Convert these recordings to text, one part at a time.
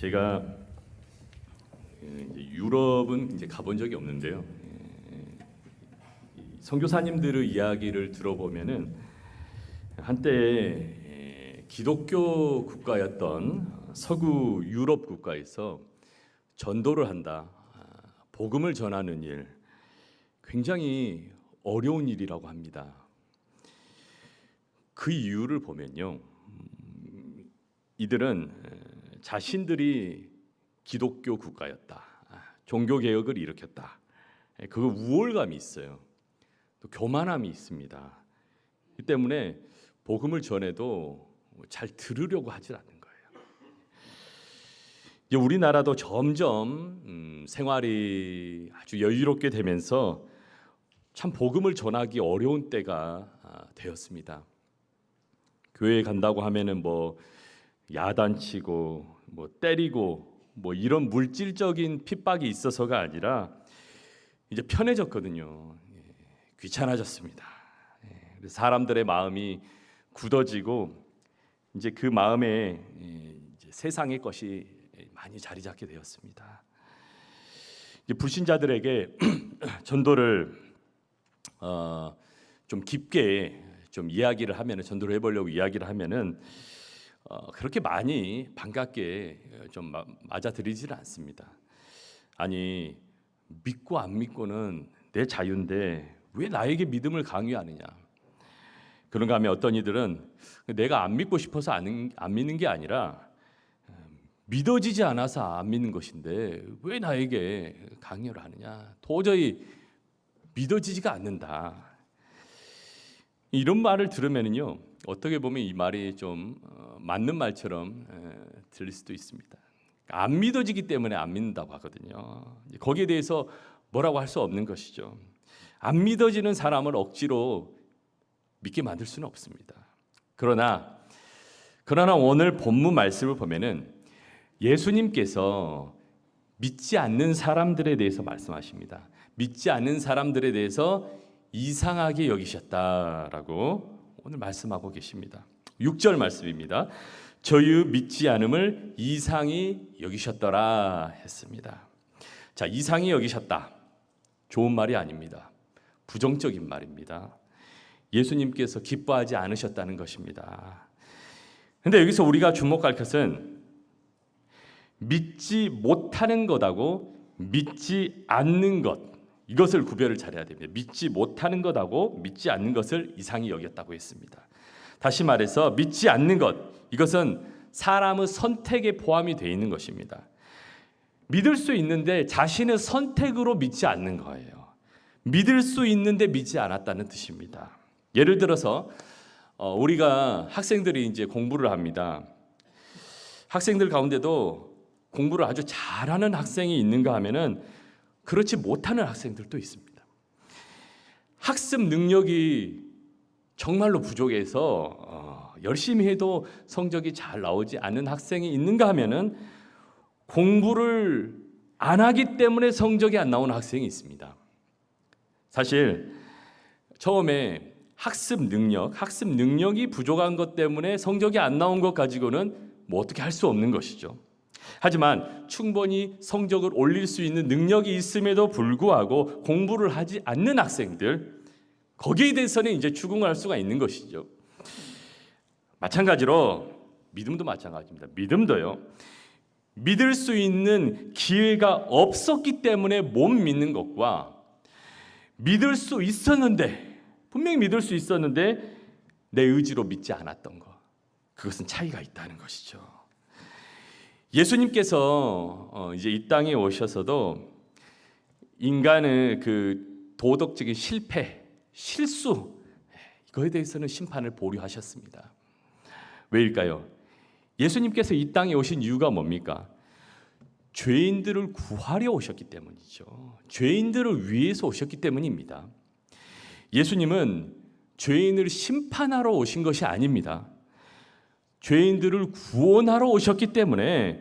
제가 유럽은 이제 가본 적이 없는데요. 선교사님들의 이야기를 들어보면은 한때 기독교 국가였던 서구 유럽 국가에서 전도를 한다, 복음을 전하는 일, 굉장히 어려운 일이라고 합니다. 그 이유를 보면요, 이들은 자신들이 기독교 국가였다, 종교 개혁을 일으켰다, 그 우월감이 있어요. 또 교만함이 있습니다. 이 때문에 복음을 전해도 잘 들으려고 하질 않는 거예요. 이제 우리나라도 점점 생활이 아주 여유롭게 되면서 참 복음을 전하기 어려운 때가 되었습니다. 교회에 간다고 하면은 뭐 야단치고 뭐 때리고 뭐 이런 물질적인 핍박이 있어서가 아니라 이제 편해졌거든요. 귀찮아졌습니다. 그래서 사람들의 마음이 굳어지고 이제 그 마음에 이제 세상의 것이 많이 자리 잡게 되었습니다. 이제 불신자들에게 전도를 좀 깊게 좀 이야기를 하면은, 전도를 해보려고 이야기를 하면은 그렇게 많이 반갑게 좀 맞아들이지는 않습니다. 아니, 믿고 안 믿고는 내 자유인데 왜 나에게 믿음을 강요하느냐. 그런가 하면 어떤 이들은 내가 안 믿고 싶어서 안 믿는 게 아니라 믿어지지 않아서 안 믿는 것인데 왜 나에게 강요를 하느냐. 도저히 믿어지지가 않는다. 이런 말을 들으면요, 어떻게 보면 이 말이 좀 맞는 말처럼 들릴 수도 있습니다. 안 믿어지기 때문에 안 믿는다고 하거든요. 거기에 대해서 뭐라고 할 수 없는 것이죠. 안 믿어지는 사람을 억지로 믿게 만들 수는 없습니다. 그러나 오늘 본문 말씀을 보면은 예수님께서 믿지 않는 사람들에 대해서 말씀하십니다. 믿지 않는 사람들에 대해서 이상하게 여기셨다라고 오늘 말씀하고 계십니다. 6절 말씀입니다. 저희 믿지 않음을 이상히 여기셨더라 했습니다. 자, 이상히 여기셨다. 좋은 말이 아닙니다. 부정적인 말입니다. 예수님께서 기뻐하지 않으셨다는 것입니다. 그런데 여기서 우리가 주목할 것은 믿지 못하는 것하고 믿지 않는 것, 이것을 구별을 잘해야 됩니다. 믿지 못하는 것하고 믿지 않는 것을 이상히 여겼다고 했습니다. 다시 말해서 믿지 않는 것, 이것은 사람의 선택에 포함이 되어 있는 것입니다. 믿을 수 있는데 자신의 선택으로 믿지 않는 거예요. 믿을 수 있는데 믿지 않았다는 뜻입니다. 예를 들어서 우리가 학생들이 이제 공부를 합니다. 학생들 가운데도 공부를 아주 잘하는 학생이 있는가 하면은 그렇지 못하는 학생들도 있습니다. 학습 능력이 정말로 부족해서 열심히 해도 성적이 잘 나오지 않는 학생이 있는가 하면은 공부를 안 하기 때문에 성적이 안 나오는 학생이 있습니다. 사실 처음에 학습 능력이 부족한 것 때문에 성적이 안 나온 것 가지고는 뭐 어떻게 할 수 없는 것이죠. 하지만 충분히 성적을 올릴 수 있는 능력이 있음에도 불구하고 공부를 하지 않는 학생들, 거기에 대해서는 이제 추궁할 수가 있는 것이죠. 마찬가지로 믿음도 마찬가지입니다. 믿음도요, 믿을 수 있는 기회가 없었기 때문에 못 믿는 것과 믿을 수 있었는데, 분명히 믿을 수 있었는데 내 의지로 믿지 않았던 것, 그것은 차이가 있다는 것이죠. 예수님께서 이제 이 땅에 오셔서도 인간의 그 도덕적인 실패, 실수, 이거에 대해서는 심판을 보류하셨습니다. 왜일까요? 예수님께서 이 땅에 오신 이유가 뭡니까? 죄인들을 구하려 오셨기 때문이죠. 죄인들을 위해서 오셨기 때문입니다. 예수님은 죄인을 심판하러 오신 것이 아닙니다. 죄인들을 구원하러 오셨기 때문에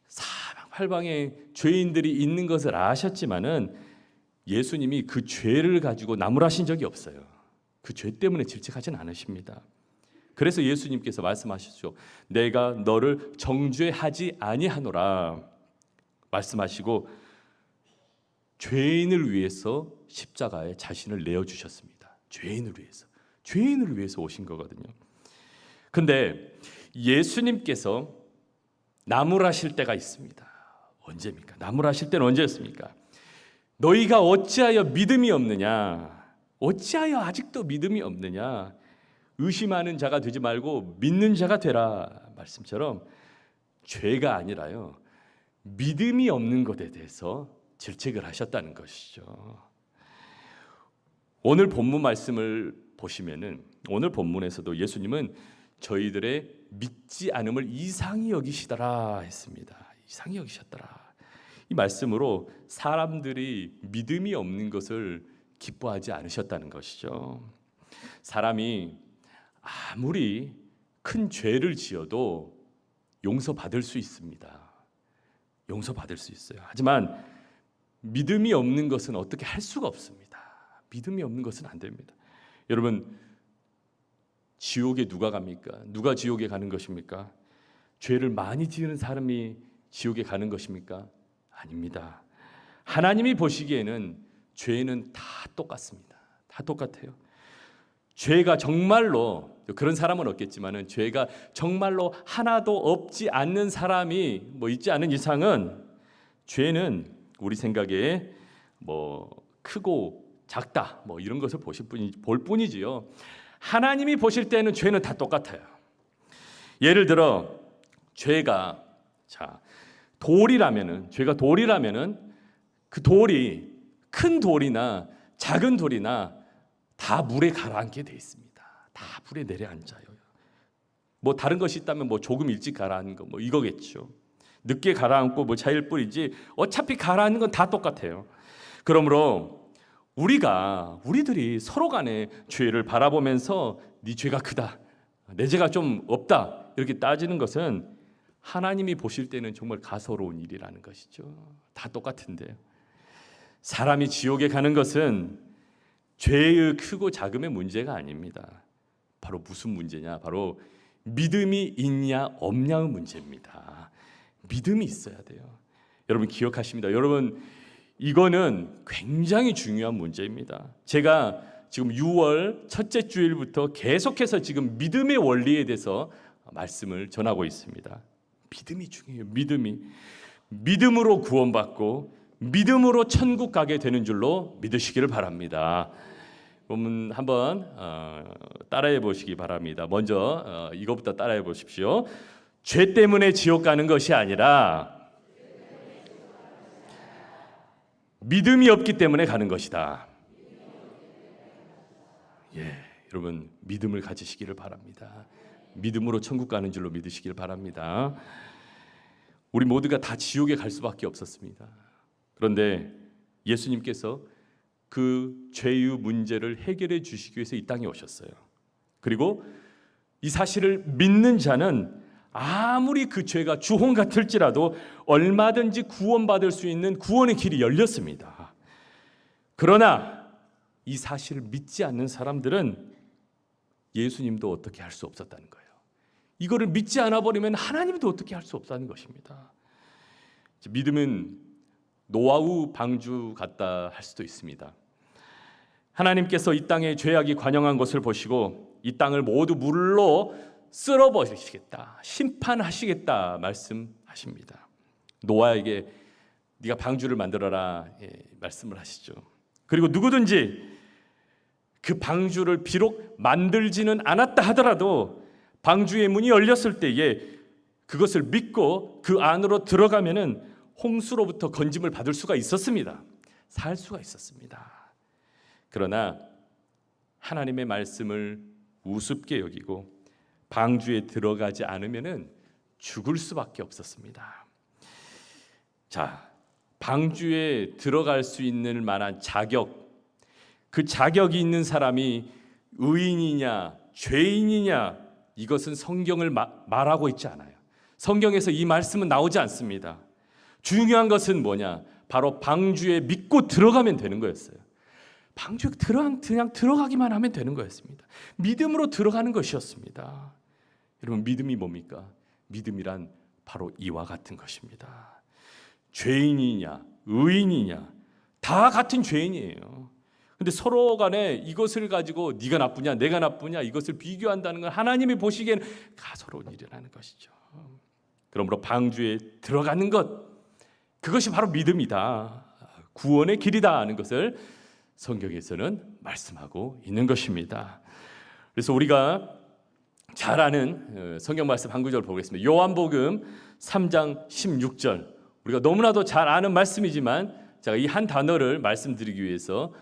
사방팔방에 죄인들이 있는 것을 아셨지만은 예수님이 그 죄를 가지고 나무라신 적이 없어요. 그 죄 때문에 질책하진 않으십니다. 그래서 예수님께서 말씀하시죠. 내가 너를 정죄하지 아니하노라 말씀하시고 죄인을 위해서 십자가에 자신을 내어주셨습니다. 죄인을 위해서 오신 거거든요. 근데 예수님께서 나무라실 때가 있습니다. 언제입니까? 나무라실 때는 언제였습니까? 너희가 어찌하여 믿음이 없느냐? 어찌하여 아직도 믿음이 없느냐? 의심하는 자가 되지 말고 믿는 자가 되라 말씀처럼 죄가 아니라요, 믿음이 없는 것에 대해서 질책을 하셨다는 것이죠. 오늘 본문 말씀을 보시면은 오늘 본문에서도 예수님은 저희들의 믿지 않음을 이상히 여기시더라 했습니다. 이상히 여기셨더라. 이 말씀으로 사람들이 믿음이 없는 것을 기뻐하지 않으셨다는 것이죠. 사람이 아무리 큰 죄를 지어도 용서받을 수 있습니다. 용서받을 수 있어요. 하지만 믿음이 없는 것은 어떻게 할 수가 없습니다. 믿음이 없는 것은 안 됩니다. 여러분, 지옥에 누가 갑니까? 누가 지옥에 가는 것입니까? 죄를 많이 지은 사람이 지옥에 가는 것입니까? 아닙니다. 하나님이 보시기에는 죄는 다 똑같습니다. 다 똑같아요. 죄가 정말로, 그런 사람은 없겠지만은 죄가 정말로 하나도 없지 않는 사람이 있지 않은 이상은 죄는 우리 생각에 크고 작다 이런 것을 볼 뿐이지요. 하나님이 보실 때는 죄는 다 똑같아요. 예를 들어 죄가 죄가 돌이라면은 그 돌이 큰 돌이나 작은 돌이나 다 물에 가라앉게 돼 있습니다. 다 물에 내려앉아요. 다른 것이 있다면 조금 일찍 가라앉는 거 이거겠죠. 늦게 가라앉고 차일 뿐이지 어차피 가라앉는 건 다 똑같아요. 그러므로 우리들이 서로 간에 죄를 바라보면서 네 죄가 크다, 내 죄가 좀 없다 이렇게 따지는 것은 하나님이 보실 때는 정말 가소로운 일이라는 것이죠. 다 똑같은데요. 사람이 지옥에 가는 것은 죄의 크고 작음의 문제가 아닙니다. 바로 무슨 문제냐? 바로 믿음이 있냐 없냐의 문제입니다. 믿음이 있어야 돼요. 여러분 기억하십니다. 여러분 이거는 굉장히 중요한 문제입니다. 제가 지금 6월 첫째 주일부터 계속해서 지금 믿음의 원리에 대해서 말씀을 전하고 있습니다. 믿음이 중요해요. 믿음으로 구원받고 믿음으로 천국 가게 되는 줄로 믿으시기를 바랍니다. 그러면 한번 따라해 보시기 바랍니다. 먼저 이것부터 따라해 보십시오. 죄 때문에 지옥 가는 것이 아니라 믿음이 없기 때문에 가는 것이다. 여러분 믿음을 가지시기를 바랍니다. 믿음으로 천국 가는 줄로 믿으시기를 바랍니다. 우리 모두가 다 지옥에 갈 수밖에 없었습니다. 그런데 예수님께서 그 죄의 문제를 해결해 주시기 위해서 이 땅에 오셨어요. 그리고 이 사실을 믿는 자는 아무리 그 죄가 주홍 같을지라도 얼마든지 구원받을 수 있는 구원의 길이 열렸습니다. 그러나 이 사실을 믿지 않는 사람들은 예수님도 어떻게 할 수 없었다는 거예요. 이거를 믿지 않아 버리면 하나님도 어떻게 할 수 없다는 것입니다. 믿음은 노아우 방주 같다 할 수도 있습니다. 하나님께서 이 땅에 죄악이 관영한 것을 보시고 이 땅을 모두 물로 쓸어버리시겠다, 심판하시겠다 말씀하십니다. 노아에게 네가 방주를 만들어라 말씀을 하시죠. 그리고 누구든지 그 방주를 비록 만들지는 않았다 하더라도 방주의 문이 열렸을 때에 그것을 믿고 그 안으로 들어가면은 홍수로부터 건짐을 받을 수가 있었습니다. 살 수가 있었습니다. 그러나 하나님의 말씀을 우습게 여기고 방주에 들어가지 않으면은 죽을 수밖에 없었습니다. 방주에 들어갈 수 있는 만한 자격, 그 자격이 있는 사람이 의인이냐 죄인이냐 이것은 성경을 말하고 있지 않아요. 성경에서 이 말씀은 나오지 않습니다. 중요한 것은 뭐냐? 바로 방주에 믿고 들어가면 되는 거였어요. 방주에 그냥 들어가기만 하면 되는 거였습니다. 믿음으로 들어가는 것이었습니다. 여러분, 믿음이 뭡니까? 믿음이란 바로 이와 같은 것입니다. 죄인이냐 의인이냐 다 같은 죄인이에요. 근데 서로 간에 이것을 가지고 네가 나쁘냐 내가 나쁘냐 이것을 비교한다는 건 하나님이 보시기에는 가소로운 일이라는 것이죠. 그러므로 방주에 들어가는 것, 그것이 바로 믿음이다, 구원의 길이다 하는 것을 성경에서는 말씀하고 있는 것입니다. 그래서 우리가 잘 아는 성경 말씀 한 구절 보겠습니다. 요한복음 3장 16절. 우리가 너무나도 잘 아는 말씀이지만 제가 이 한 단어를 말씀드리기 위해서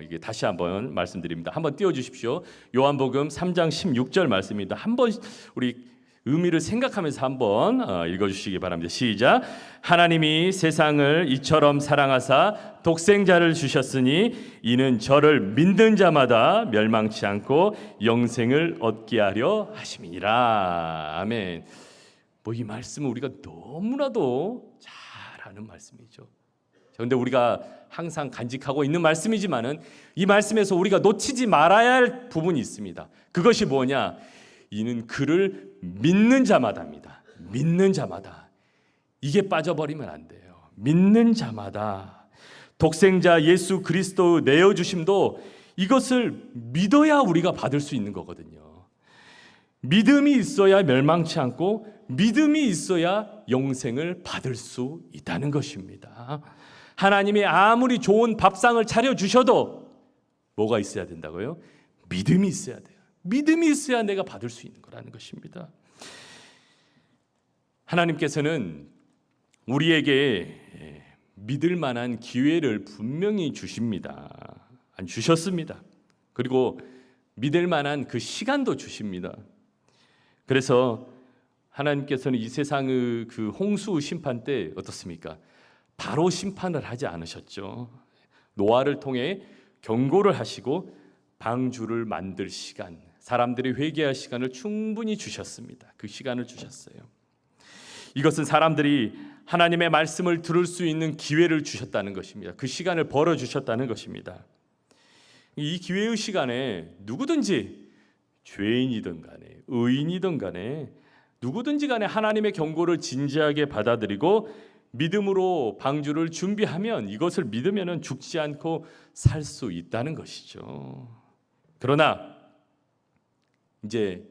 이게 다시 한번 말씀드립니다. 한번 띄워주십시오. 요한복음 3장 16절 말씀입니다. 한번 우리 의미를 생각하면서 한번 읽어주시기 바랍니다. 시작. 하나님이 세상을 이처럼 사랑하사 독생자를 주셨으니 이는 저를 믿는 자마다 멸망치 않고 영생을 얻게 하려 하심이니라. 아멘. 뭐 이 말씀은 우리가 너무나도 잘 아는 말씀이죠. 그런데 우리가 항상 간직하고 있는 말씀이지만은 이 말씀에서 우리가 놓치지 말아야 할 부분이 있습니다. 그것이 뭐냐? 이는 그를 믿는 자마다입니다. 믿는 자마다. 이게 빠져버리면 안 돼요. 믿는 자마다. 독생자 예수 그리스도 내어주심도 이것을 믿어야 우리가 받을 수 있는 거거든요. 믿음이 있어야 멸망치 않고 믿음이 있어야 영생을 받을 수 있다는 것입니다. 하나님이 아무리 좋은 밥상을 차려주셔도 뭐가 있어야 된다고요? 믿음이 있어야 돼요. 믿음이 있어야 내가 받을 수 있는 거라는 것입니다. 하나님께서는 우리에게 믿을 만한 기회를 분명히 주십니다. 주셨습니다. 그리고 믿을 만한 그 시간도 주십니다. 그래서 하나님께서는 이 세상의 그 홍수 심판 때 어떻습니까? 바로 심판을 하지 않으셨죠. 노아를 통해 경고를 하시고 방주를 만들 시간, 사람들이 회개할 시간을 충분히 주셨습니다. 그 시간을 주셨어요. 이것은 사람들이 하나님의 말씀을 들을 수 있는 기회를 주셨다는 것입니다. 그 시간을 벌어주셨다는 것입니다. 이 기회의 시간에 누구든지 죄인이든 간에 의인이든 간에 누구든지 간에 하나님의 경고를 진지하게 받아들이고 믿음으로 방주를 준비하면 이것을 믿으면 죽지 않고 살 수 있다는 것이죠. 그러나 이제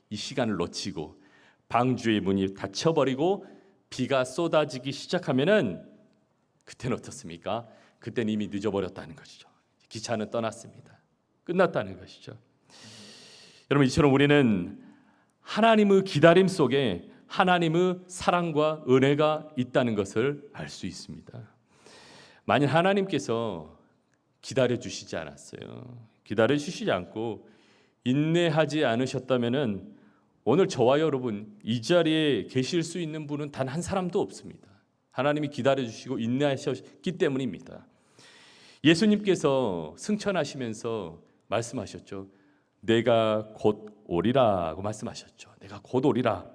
이 시간을 놓치고 방주의 문이 닫혀버리고 비가 쏟아지기 시작하면은 그때는 어떻습니까? 그때는 이미 늦어버렸다는 것이죠. 기차는 떠났습니다. 끝났다는 것이죠. 여러분, 이처럼 우리는 하나님의 기다림 속에 하나님의 사랑과 은혜가 있다는 것을 알 수 있습니다. 만일 하나님께서 기다려 주시지 않았어요. 기다려 주시지 않고 인내하지 않으셨다면은 오늘 저와 여러분 이 자리에 계실 수 있는 분은 단 한 사람도 없습니다. 하나님이 기다려 주시고 인내하셨기 때문입니다. 예수님께서 승천하시면서 말씀하셨죠. 내가 곧 오리라고 말씀하셨죠. 내가 곧 오리라.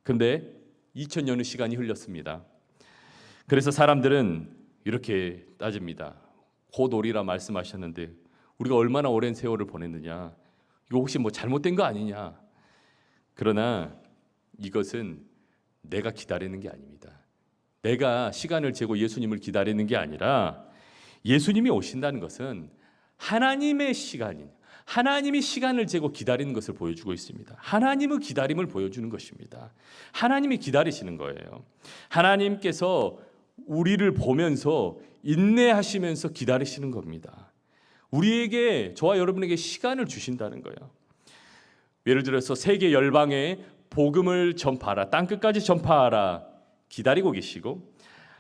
근데 2000년의 시간이 흘렀습니다. 그래서 사람들은 이렇게 따집니다. 곧 오리라 말씀하셨는데 우리가 얼마나 오랜 세월을 보냈느냐. 이거 혹시 뭐 잘못된 거 아니냐. 그러나 이것은 내가 기다리는 게 아닙니다. 내가 시간을 재고 예수님을 기다리는 게 아니라 예수님이 오신다는 것은 하나님의 시간인, 하나님이 시간을 재고 기다리는 것을 보여주고 있습니다. 하나님의 기다림을 보여주는 것입니다. 하나님이 기다리시는 거예요. 하나님께서 우리를 보면서 인내하시면서 기다리시는 겁니다. 우리에게, 저와 여러분에게 시간을 주신다는 거예요. 예를 들어서 세계 열방에 복음을 전파하라, 땅끝까지 전파하라 기다리고 계시고,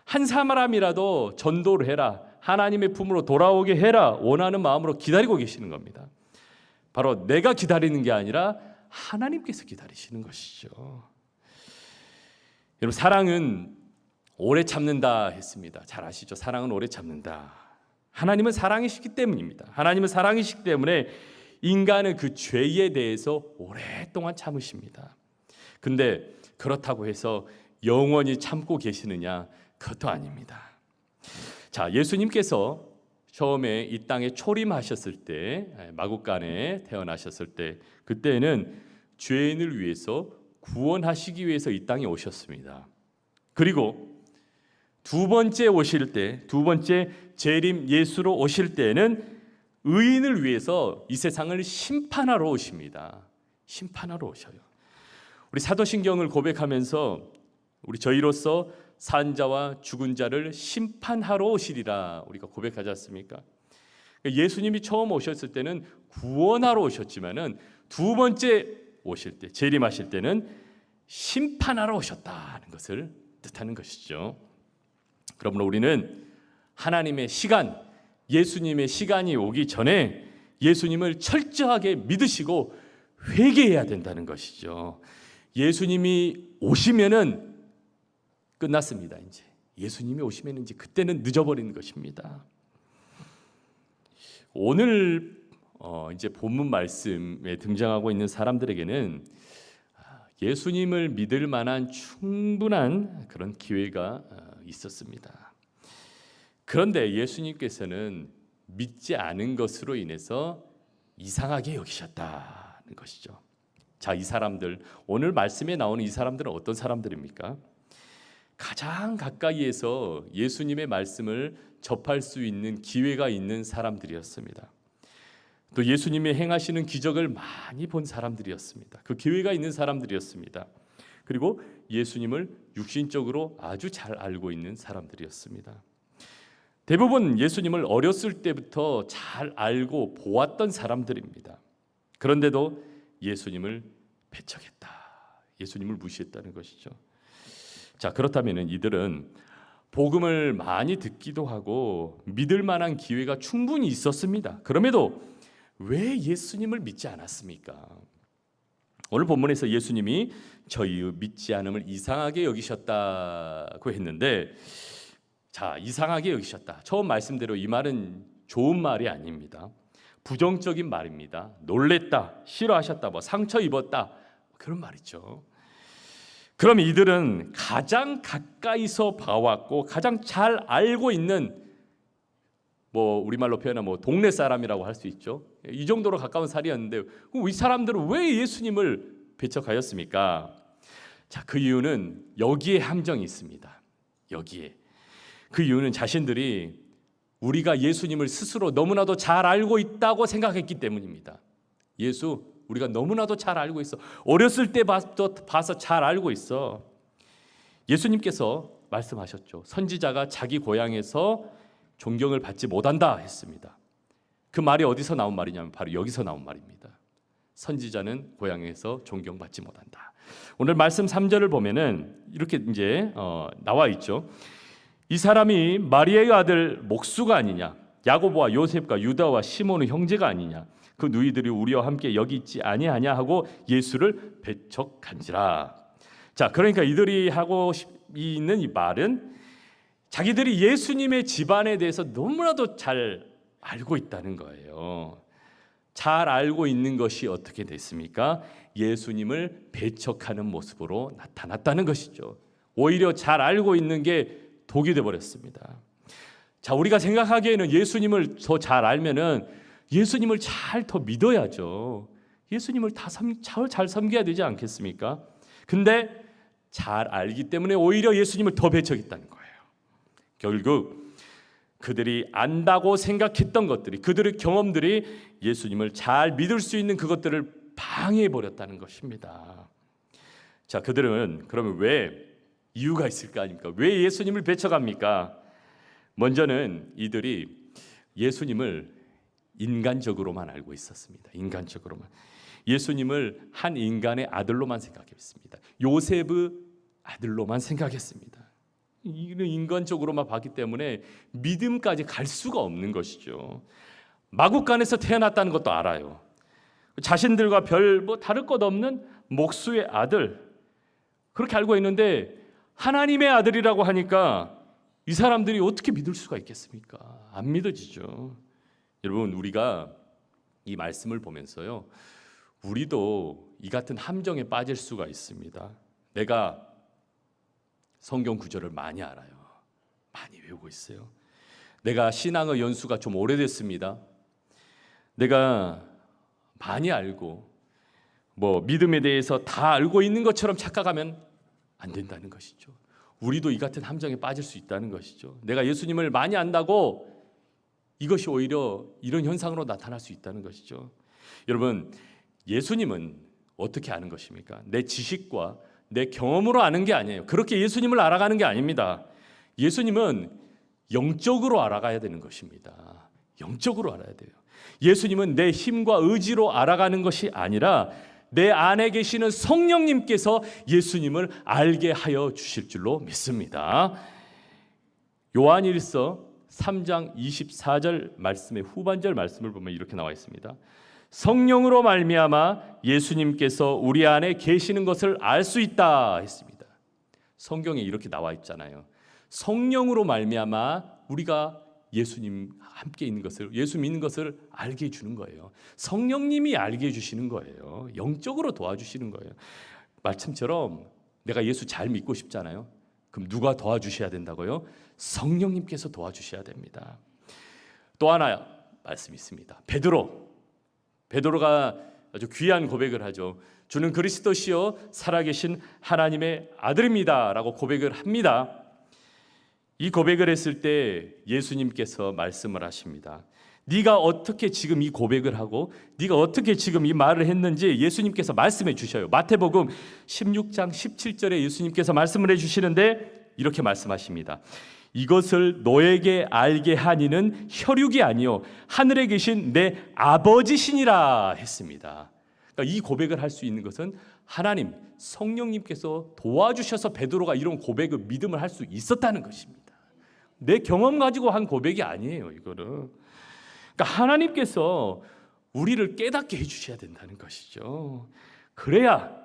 한 사람이라도 전도를 해라, 하나님의 품으로 돌아오게 해라 원하는 마음으로 기다리고 계시는 겁니다. 바로 내가 기다리는 게 아니라 하나님께서 기다리시는 것이죠. 여러분, 사랑은 오래 참는다 했습니다. 잘 아시죠? 사랑은 오래 참는다. 하나님은 사랑이시기 때문입니다. 하나님은 사랑이시기 때문에 인간은 그 죄에 대해서 오랫동안 참으십니다. 근데 그렇다고 해서 영원히 참고 계시느냐? 그것도 아닙니다. 자, 예수님께서 처음에 이 땅에 초림하셨을 때, 마국간에 태어나셨을 때, 그때는 죄인을 위해서 구원하시기 위해서 이 땅에 오셨습니다. 그리고 두 번째 오실 때, 두 번째 재림 예수로 오실 때는 의인을 위해서 이 세상을 심판하러 오십니다. 심판하러 오셔요. 우리 사도신경을 고백하면서 우리 저희로서 산 자와 죽은 자를 심판하러 오시리라 우리가 고백하지 않습니까? 예수님이 처음 오셨을 때는 구원하러 오셨지만은 두 번째 오실 때, 재림하실 때는 심판하러 오셨다는 것을 뜻하는 것이죠. 그러므로 우리는 하나님의 시간, 예수님의 시간이 오기 전에 예수님을 철저하게 믿으시고 회개해야 된다는 것이죠. 예수님이 오시면은 끝났습니다. 이제 예수님이 오시면 이제 그때는 늦어버리는 것입니다. 오늘 이제 본문 말씀에 등장하고 있는 사람들에게는 예수님을 믿을 만한 충분한 그런 기회가 있었습니다. 그런데 예수님께서는 믿지 않은 것으로 인해서 이상하게 여기셨다는 것이죠. 자, 이 사람들, 오늘 말씀에 나오는 이 사람들은 어떤 사람들입니까? 가장 가까이에서 예수님의 말씀을 접할 수 있는 기회가 있는 사람들이었습니다. 또 예수님이 행하시는 기적을 많이 본 사람들이었습니다. 그 기회가 있는 사람들이었습니다. 그리고 예수님을 육신적으로 아주 잘 알고 있는 사람들이었습니다. 대부분 예수님을 어렸을 때부터 잘 알고 보았던 사람들입니다. 그런데도 예수님을 배척했다. 예수님을 무시했다는 것이죠. 자, 그렇다면 이들은 복음을 많이 듣기도 하고 믿을 만한 기회가 충분히 있었습니다. 그럼에도 왜 예수님을 믿지 않았습니까? 오늘 본문에서 예수님이 저희의 믿지 않음을 이상하게 여기셨다고 했는데, 자, 이상하게 여기셨다. 처음 말씀대로 이 말은 좋은 말이 아닙니다. 부정적인 말입니다. 놀랬다, 싫어하셨다, 상처 입었다, 그런 말이죠. 그럼 이들은 가장 가까이서 봐왔고 가장 잘 알고 있는 우리말로 표현하면 동네 사람이라고 할 수 있죠. 이 정도로 가까운 사이였는데 이 사람들은 왜 예수님을 배척하였습니까? 자, 그 이유는 여기에 함정이 있습니다. 여기에. 그 이유는 자신들이 우리가 예수님을 스스로 너무나도 잘 알고 있다고 생각했기 때문입니다. 예수 우리가 너무나도 잘 알고 있어. 어렸을 때 봐서 잘 알고 있어. 예수님께서 말씀하셨죠. 선지자가 자기 고향에서 존경을 받지 못한다 했습니다. 그 말이 어디서 나온 말이냐면 바로 여기서 나온 말입니다. 선지자는 고향에서 존경받지 못한다. 오늘 말씀 3절을 보면은 이렇게 이제 나와 있죠. 이 사람이 마리아의 아들 목수가 아니냐, 야고보와 요셉과 유다와 시몬의 형제가 아니냐, 그 누이들이 우리와 함께 여기 있지 아니하냐 하고 예수를 배척한지라. 자, 그러니까 이들이 하고 있는 이 말은 자기들이 예수님의 집안에 대해서 너무나도 잘 알고 있다는 거예요. 잘 알고 있는 것이 어떻게 됐습니까? 예수님을 배척하는 모습으로 나타났다는 것이죠. 오히려 잘 알고 있는 게 독이 되어버렸습니다. 자, 우리가 생각하기에는 예수님을 더 잘 알면은 예수님을 잘 더 믿어야죠. 예수님을 잘 섬겨야 되지 않겠습니까? 근데 잘 알기 때문에 오히려 예수님을 더 배척했다는 거예요. 결국 그들이 안다고 생각했던 것들이, 그들의 경험들이 예수님을 잘 믿을 수 있는 그것들을 방해해 버렸다는 것입니다. 자, 그들은 그러면 왜 이유가 있을 거 아닙니까? 왜 예수님을 배척합니까? 먼저는 이들이 예수님을 인간적으로만 알고 있었습니다. 인간적으로만. 예수님을 한 인간의 아들로만 생각했습니다. 요셉의 아들로만 생각했습니다. 이는 인간적으로만 봤기 때문에 믿음까지 갈 수가 없는 것이죠. 마국간에서 태어났다는 것도 알아요. 자신들과 별 다를 것 없는 목수의 아들, 그렇게 알고 있는데 하나님의 아들이라고 하니까 이 사람들이 어떻게 믿을 수가 있겠습니까? 안 믿어지죠. 여러분, 우리가 이 말씀을 보면서요, 우리도 이 같은 함정에 빠질 수가 있습니다. 내가 성경 구절을 많이 알아요. 많이 외우고 있어요. 내가 신앙의 연수가 좀 오래됐습니다. 내가 많이 알고 믿음에 대해서 다 알고 있는 것처럼 착각하면 안 된다는 것이죠. 우리도 이 같은 함정에 빠질 수 있다는 것이죠. 내가 예수님을 많이 안다고 이것이 오히려 이런 현상으로 나타날 수 있다는 것이죠. 여러분, 예수님은 어떻게 아는 것입니까? 내 지식과 내 경험으로 아는 게 아니에요. 그렇게 예수님을 알아가는 게 아닙니다. 예수님은 영적으로 알아가야 되는 것입니다. 영적으로 알아야 돼요. 예수님은 내 힘과 의지로 알아가는 것이 아니라 내 안에 계시는 성령님께서 예수님을 알게 하여 주실 줄로 믿습니다. 요한일서 3장 24절 말씀의 후반절 말씀을 보면 이렇게 나와 있습니다. 성령으로 말미암아 예수님께서 우리 안에 계시는 것을 알 수 있다 했습니다. 성경에 이렇게 나와 있잖아요. 성령으로 말미암아 우리가 예수님 함께 있는 것을, 예수 믿는 것을 알게 해주는 거예요. 성령님이 알게 해주시는 거예요. 영적으로 도와주시는 거예요. 말씀처럼 내가 예수 잘 믿고 싶잖아요. 그럼 누가 도와주셔야 된다고요? 성령님께서 도와주셔야 됩니다. 또 하나 말씀이 있습니다. 베드로가 아주 귀한 고백을 하죠. 주는 그리스도시요 살아계신 하나님의 아들입니다 라고 고백을 합니다. 이 고백을 했을 때 예수님께서 말씀을 하십니다. 네가 어떻게 지금 이 고백을 하고 네가 어떻게 지금 이 말을 했는지 예수님께서 말씀해 주셔요. 마태복음 16장 17절에 예수님께서 말씀을 해주시는데 이렇게 말씀하십니다. 이것을 너에게 알게 하니는 혈육이 아니요 하늘에 계신 내 아버지시니라 했습니다. 그러니까 이 고백을 할 수 있는 것은 하나님, 성령님께서 도와주셔서 베드로가 이런 고백을 믿음을 할 수 있었다는 것입니다. 내 경험 가지고 한 고백이 아니에요. 이거는 그러니까 하나님께서 우리를 깨닫게 해주셔야 된다는 것이죠. 그래야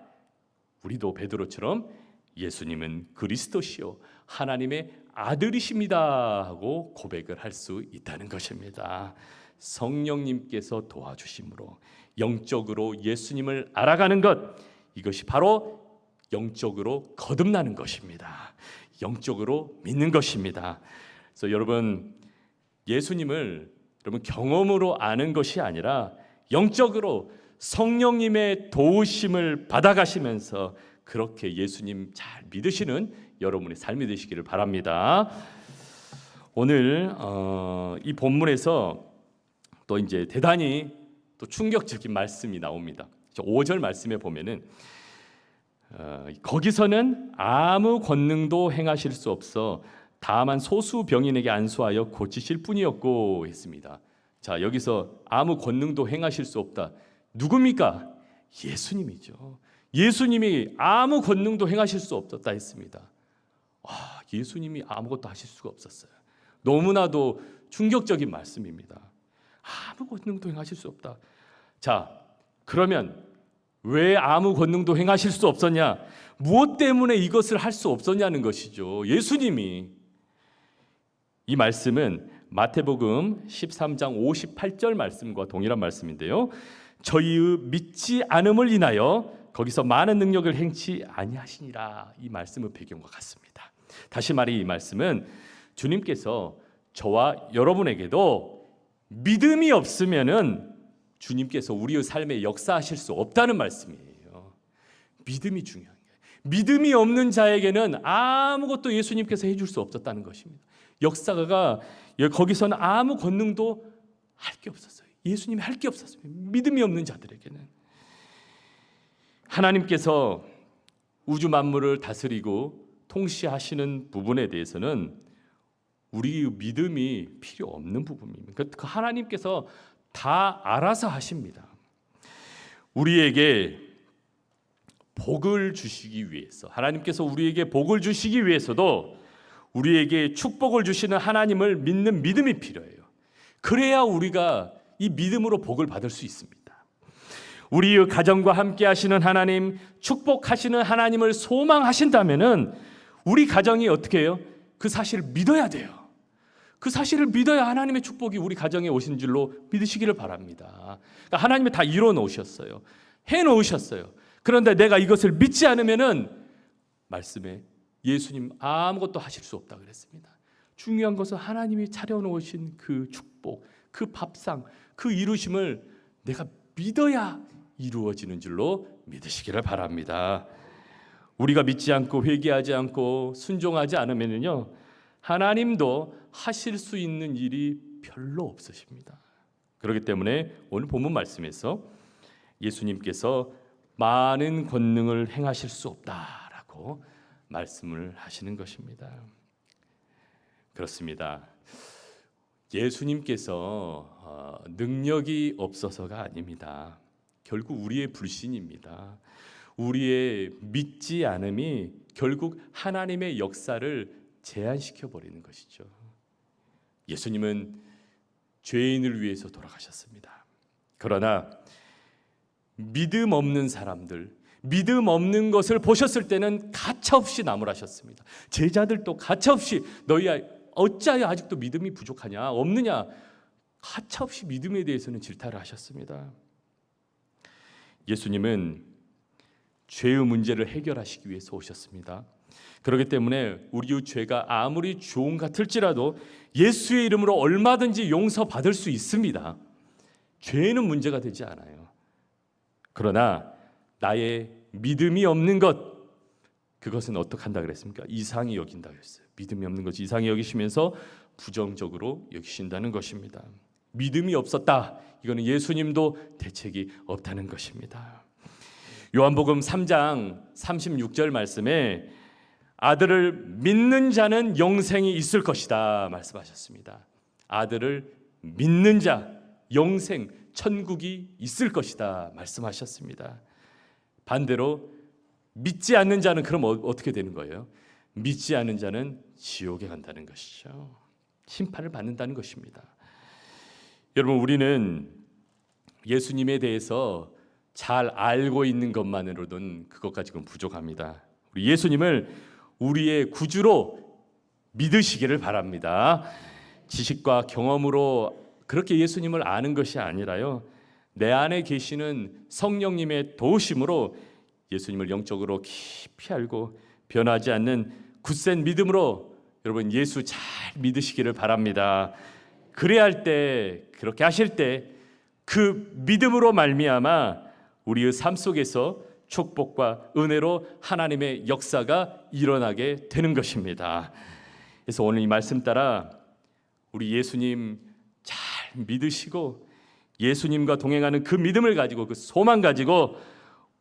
우리도 베드로처럼 예수님은 그리스도시요 하나님의 아들이십니다 하고 고백을 할 수 있다는 것입니다. 성령님께서 도와주심으로 영적으로 예수님을 알아가는 것, 이것이 바로 영적으로 거듭나는 것입니다. 영적으로 믿는 것입니다. 그래서 여러분, 예수님을 여러분 경험으로 아는 것이 아니라 영적으로 성령님의 도우심을 받아가시면서 그렇게 예수님 잘 믿으시는 여러분의 삶이 되시기를 바랍니다. 오늘 이 본문에서 또 이제 대단히 또 충격적인 말씀이 나옵니다. 5절 말씀에 보면은 거기서는 아무 권능도 행하실 수 없어 다만 소수 병인에게 안수하여 고치실 뿐이었고 했습니다. 자, 여기서 아무 권능도 행하실 수 없다. 누굽니까? 예수님이죠. 예수님이 아무 권능도 행하실 수 없었다 했습니다. 예수님이 아무것도 하실 수가 없었어요. 너무나도 충격적인 말씀입니다. 아무 권능도 행하실 수 없다. 자, 그러면 왜 아무 권능도 행하실 수 없었냐? 무엇 때문에 이것을 할 수 없었냐는 것이죠. 예수님이. 이 말씀은 마태복음 13장 58절 말씀과 동일한 말씀인데요. 저희의 믿지 않음을 인하여 거기서 많은 능력을 행치 아니하시니라, 이 말씀의 배경과 같습니다. 다시 말해 이 말씀은 주님께서 저와 여러분에게도 믿음이 없으면은 주님께서 우리의 삶에 역사하실 수 없다는 말씀이에요. 믿음이 중요한 거예요. 믿음이 없는 자에게는 아무것도 예수님께서 해줄 수 없었다는 것입니다. 역사가 거기서는 아무 권능도 할 게 없었어요. 예수님이 할 게 없었어요. 믿음이 없는 자들에게는. 하나님께서 우주 만물을 다스리고 통치하시는 부분에 대해서는 우리의 믿음이 필요 없는 부분입니다. 그 하나님께서 다 알아서 하십니다. 우리에게 복을 주시기 위해서, 하나님께서 우리에게 복을 주시기 위해서도 우리에게 축복을 주시는 하나님을 믿는 믿음이 필요해요. 그래야 우리가 이 믿음으로 복을 받을 수 있습니다. 우리의 가정과 함께 하시는 하나님, 축복하시는 하나님을 소망하신다면은 우리 가정이 어떻게 해요? 그 사실을 믿어야 돼요. 그 사실을 믿어야 하나님의 축복이 우리 가정에 오신 줄로 믿으시기를 바랍니다. 그러니까 하나님이 다 이뤄 놓으셨어요. 해 놓으셨어요. 그런데 내가 이것을 믿지 않으면은 말씀에 예수님 아무것도 하실 수 없다 그랬습니다. 중요한 것은 하나님이 차려놓으신 그 축복, 그 밥상, 그 이루심을 내가 믿어야 이루어지는 줄로 믿으시기를 바랍니다. 우리가 믿지 않고 회개하지 않고 순종하지 않으면요, 하나님도 하실 수 있는 일이 별로 없으십니다. 그렇기 때문에 오늘 본문 말씀에서 예수님께서 많은 권능을 행하실 수 없다라고 말씀을 하시는 것입니다. 그렇습니다. 예수님께서 능력이 없어서가 아닙니다. 결국 우리의 불신입니다. 우리의 믿지 않음이 결국 하나님의 역사를 제한시켜 버리는 것이죠. 예수님은 죄인을 위해서 돌아가셨습니다. 그러나 믿음 없는 사람들, 믿음 없는 것을 보셨을 때는 가차없이 나무라셨습니다. 제자들도 가차없이 너희 어찌하여 아직도 믿음이 부족하냐, 없느냐, 가차없이 믿음에 대해서는 질타를 하셨습니다. 예수님은 죄의 문제를 해결하시기 위해서 오셨습니다. 그렇기 때문에 우리의 죄가 아무리 죄 같을지라도 예수의 이름으로 얼마든지 용서받을 수 있습니다. 죄는 문제가 되지 않아요. 그러나 나의 믿음이 없는 것, 그것은 어떻게 한다 그랬습니까? 이상히 여긴다 그랬어요. 믿음이 없는 것을 이상히 여기시면서 부정적으로 여기신다는 것입니다. 믿음이 없었다, 이거는 예수님도 대책이 없다는 것입니다. 요한복음 3장 36절 말씀에 아들을 믿는 자는 영생이 있을 것이다 말씀하셨습니다. 아들을 믿는 자, 영생, 천국이 있을 것이다 말씀하셨습니다. 반대로 믿지 않는 자는 그럼 어떻게 되는 거예요? 믿지 않는 자는 지옥에 간다는 것이죠. 심판을 받는다는 것입니다. 여러분, 우리는 예수님에 대해서 잘 알고 있는 것만으로는 그것 가지고는 부족합니다. 우리 예수님을 우리의 구주로 믿으시기를 바랍니다. 지식과 경험으로 그렇게 예수님을 아는 것이 아니라요, 내 안에 계시는 성령님의 도우심으로 예수님을 영적으로 깊이 알고 변하지 않는 굳센 믿음으로 여러분 예수 잘 믿으시기를 바랍니다. 그래야 할 때, 그렇게 하실 때 그 믿음으로 말미암아 우리의 삶 속에서 축복과 은혜로 하나님의 역사가 일어나게 되는 것입니다. 그래서 오늘 이 말씀 따라 우리 예수님 잘 믿으시고 예수님과 동행하는 그 믿음을 가지고, 그 소망 가지고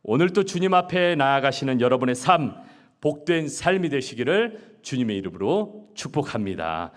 오늘 또 주님 앞에 나아가시는 여러분의 삶, 복된 삶이 되시기를 주님의 이름으로 축복합니다.